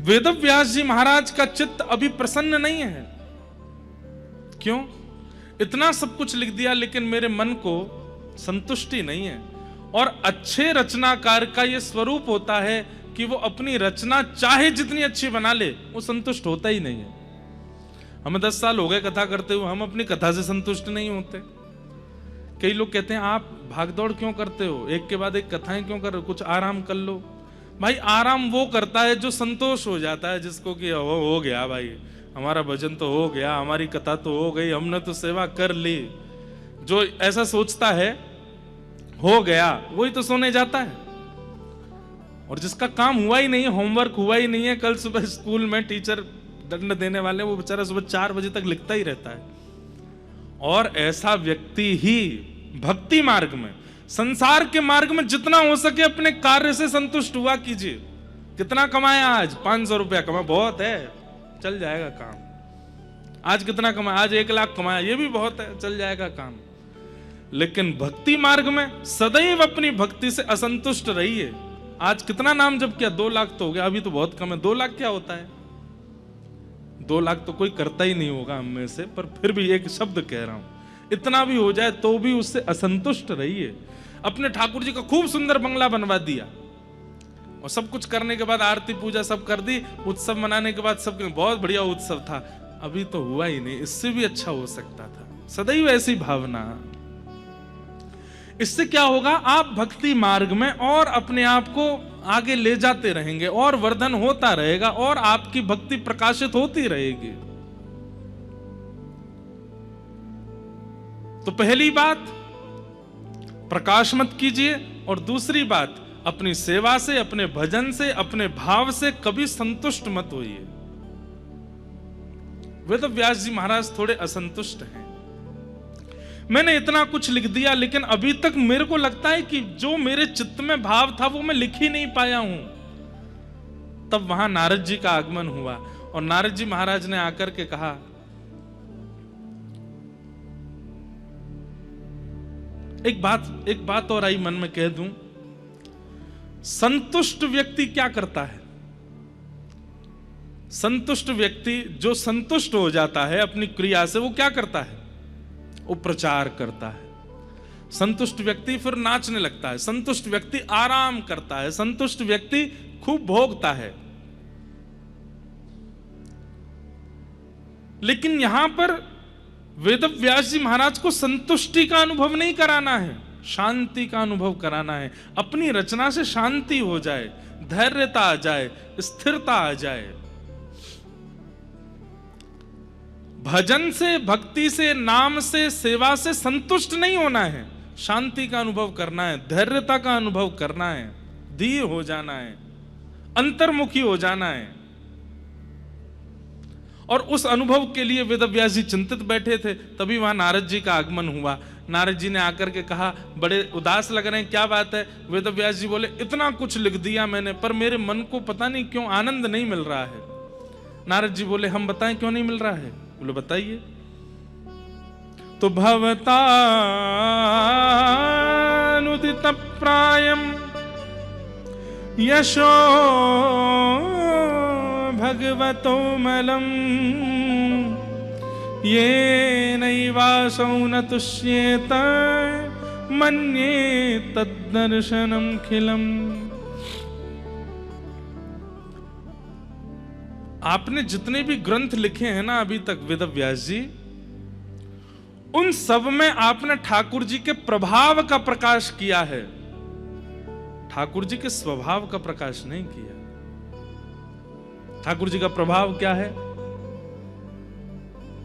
वेदव्यास जी महाराज का चित्त अभी प्रसन्न नहीं है। क्यों? इतना सब कुछ लिख दिया लेकिन मेरे मन को संतुष्टि नहीं है। और अच्छे रचनाकार का यह स्वरूप होता है कि वो अपनी रचना चाहे जितनी अच्छी बना ले, वो संतुष्ट होता ही नहीं है। हमें 10 साल हो गए कथा करते हुए, हम अपनी कथा से संतुष्ट नहीं होते। कई लोग कहते हैं आप भागदौड़ क्यों करते हो, एक के बाद एक कथाएं क्यों कर रहे हो, कुछ आराम कर लो। भाई आराम वो करता है जो संतोष हो जाता है, जिसको कि हो गया भाई, हमारा भजन तो हो गया, हमारी कथा तो हो गई, हमने तो सेवा कर ली। जो ऐसा सोचता है हो गया, वही तो सोने जाता है। और जिसका काम हुआ ही नहीं है, होमवर्क हुआ ही नहीं है, कल सुबह स्कूल में टीचर दंड देने वाले, वो बेचारा सुबह 4 बजे तक लिखता ही रहता है। और ऐसा व्यक्ति ही भक्ति मार्ग में, संसार के मार्ग में जितना हो सके अपने कार्य से संतुष्ट हुआ कीजिए। कितना कमाया आज? 500 रुपया कमा, बहुत है, चल जाएगा काम। आज कितना कमाया? आज 1 लाख कमाया, ये भी बहुत है, चल जाएगा काम। लेकिन भक्ति मार्ग में सदैव अपनी भक्ति से असंतुष्ट रहिए। आज कितना नाम जप किया? 2 लाख तो हो गया, अभी तो बहुत कम है। 2 लाख क्या होता है? 2 लाख तो कोई करता ही नहीं होगा हम में से, पर फिर भी एक शब्द कह रहा हूं, इतना भी हो जाए तो भी उससे असंतुष्ट रहिए। अपने ठाकुर जी का खूब सुंदर बंगला बनवा दिया और सब कुछ करने के बाद आरती पूजा सब कर दी, उत्सव मनाने के बाद सब बहुत बढ़िया उत्सव था, अभी तो हुआ ही नहीं, इससे भी अच्छा हो सकता था। सदैव ऐसी भावना, इससे क्या होगा? आप भक्ति मार्ग में और अपने आप को आगे ले जाते रहेंगे और वर्धन होता रहेगा और आपकी भक्ति प्रकाशित होती रहेगी। तो पहली बात, प्रकाश मत कीजिए, और दूसरी बात, अपनी सेवा से, अपने भजन से, अपने भाव से कभी संतुष्ट मत होइए। वेदव्यास जी महाराज थोड़े असंतुष्ट हैं। मैंने इतना कुछ लिख दिया लेकिन अभी तक मेरे को लगता है कि जो मेरे चित्त में भाव था वो मैं लिख ही नहीं पाया हूं। तब वहां नारद जी का आगमन हुआ और नारद जी महाराज ने आकर के कहा, एक बात और आई मन में कह दूं, संतुष्ट व्यक्ति क्या करता है? संतुष्ट व्यक्ति जो संतुष्ट हो जाता है अपनी क्रिया से, वो क्या करता है? वो प्रचार करता है। संतुष्ट व्यक्ति फिर नाचने लगता है, संतुष्ट व्यक्ति आराम करता है, संतुष्ट व्यक्ति खूब भोगता है। लेकिन यहां पर वेदव्यास जी महाराज को संतुष्टि का अनुभव नहीं कराना है, शांति का अनुभव कराना है। अपनी रचना से शांति हो जाए, धैर्यता आ जाए, स्थिरता आ जाए। भजन से, भक्ति से, नाम से, सेवा से संतुष्ट नहीं होना है, शांति का अनुभव करना है, धैर्यता का अनुभव करना है, धीर हो जाना है, अंतर्मुखी हो जाना है। और उस अनुभव के लिए वेदव्यास जी चिंतित बैठे थे। तभी वहां नारद जी का आगमन हुआ। नारद जी ने आकर के कहा, बड़े उदास लग रहे हैं, क्या बात है? वेदव्यास जी बोले, इतना कुछ लिख दिया मैंने, पर मेरे मन को पता नहीं क्यों आनंद नहीं मिल रहा है। नारद जी बोले, हम बताएं क्यों नहीं मिल रहा है? बोले, बताइए। तो भवतानुदित प्रायम यशो भगवतो मलम ये नैवासौ न तुष्येत मन्ये तद्दर्शनम खिलम। आपने जितने भी ग्रंथ लिखे हैं ना अभी तक वेदव्यास जी, उन सब में आपने ठाकुर जी के प्रभाव का प्रकाश किया है, ठाकुर जी के स्वभाव का प्रकाश नहीं किया। ठाकुर जी का प्रभाव क्या है?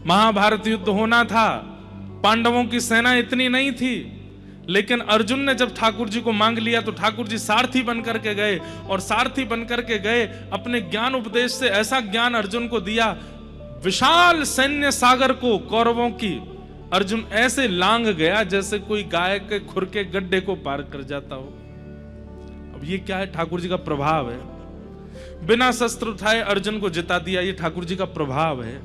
महाभारत युद्ध होना था, पांडवों की सेना इतनी नहीं थी, लेकिन अर्जुन ने जब ठाकुर जी को मांग लिया तो ठाकुर जी सारथी बनकर के गए, और सारथी बनकर के गए, अपने ज्ञान उपदेश से ऐसा ज्ञान अर्जुन को दिया, विशाल सैन्य सागर को कौरवों की अर्जुन ऐसे लांग गया जैसे कोई गाय के खुर के गड्ढे को पार कर जाता हो। अब ये क्या है? ठाकुर जी का प्रभाव है। बिना शस्त्र उठाए अर्जुन को जिता दिया, ये ठाकुर जी का प्रभाव है।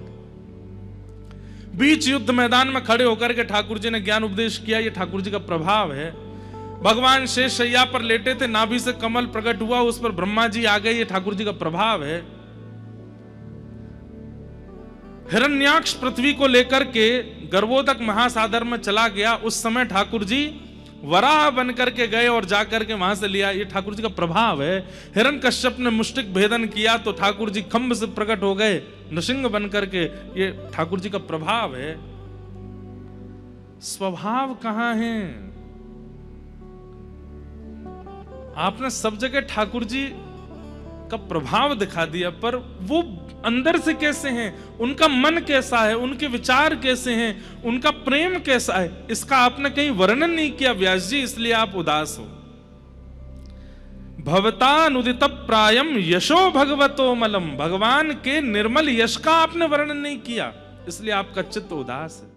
बीच युद्ध मैदान में खड़े होकर के ठाकुर जी ने ज्ञान उपदेश किया, ये ठाकुर जी का प्रभाव है। भगवान शेष शैया पर लेटे थे, नाभि से कमल प्रकट हुआ, उस पर ब्रह्मा जी आ गए, ये ठाकुर जी का प्रभाव है। हिरण्याक्ष पृथ्वी को लेकर के गर्भोदक महासागर में चला गया। उस समय ठाकुर जी वराह बन करके गए और जाकर के वहां से लिया। ये ठाकुर जी का प्रभाव है। हिरण्यकश्यप ने मुष्टिक भेदन किया तो ठाकुर जी खंभ से प्रकट हो गए नृसिंह बन करके। ये ठाकुर जी का प्रभाव है। स्वभाव कहां है? आपने सब जगह ठाकुर जी का प्रभाव दिखा दिया, पर वो अंदर से कैसे हैं, उनका मन कैसा है, उनके विचार कैसे हैं, उनका प्रेम कैसा है, इसका आपने कहीं वर्णन नहीं किया व्यास जी, इसलिए आप उदास हो। भवतानुदित प्रायम यशो भगवतो मलम, भगवान के निर्मल यश का आपने वर्णन नहीं किया, इसलिए आपका चित्त उदास है।